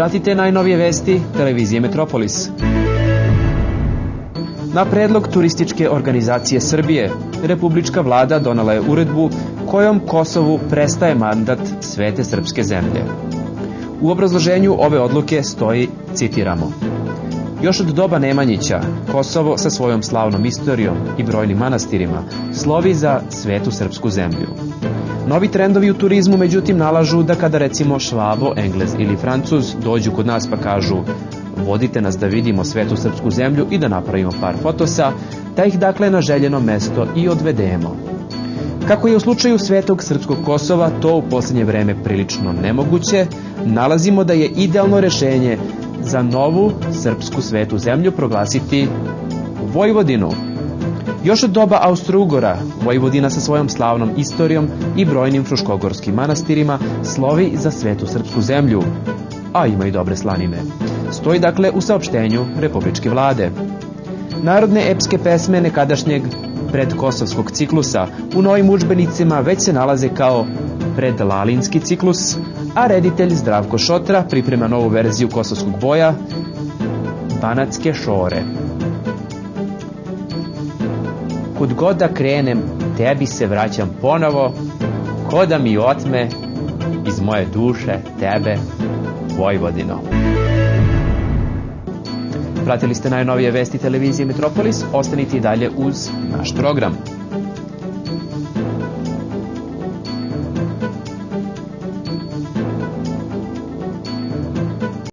Pratite najnovije vesti televizije Metropolis. Na predlog Turističke organizacije Srbije, Republička vlada donela je uredbu kojom Kosovu prestaje mandat Svete srpske zemlje. U obrazloženju ove odluke stoji, citiramo: još od doba Nemanjića, Kosovo sa svojom slavnom istorijom i brojnim manastirima slovi za Svetu srpsku zemlju. Novi trendovi u turizmu međutim nalažu da kada recimo Švabo, Englez ili Francuz dođu kod nas pa kažu vodite nas da vidimo Svetu srpsku zemlju i da napravimo par fotosa, da ih dakle na željeno mesto i odvedemo. Kako je u slučaju Svetog srpskog Kosova to u posljednje vreme prilično nemoguće, nalazimo da je idealno rešenje za novu srpsku svetu zemlju proglasiti Vojvodinu. Još od doba Austro-Ugora, Vojvodina sa svojom slavnom istorijom i brojnim fruškogorskim manastirima slovi za Svetu srpsku zemlju, a ima i dobre slanine. Stoji dakle u saopštenju Republičke vlade. Narodne epske pesme nekadašnjeg predkosovskog ciklusa u novim udžbenicima već se nalaze kao predlalinski ciklus, a reditelj Zdravko Šotra priprema novu verziju kosovskog boja Banatske šore. Kud god da krenem, tebi se vraćam ponovo, ko da mi otme iz moje duše tebe, Vojvodino. Pratili ste najnovije vesti televizije Metropolis, ostanite i dalje uz naš program.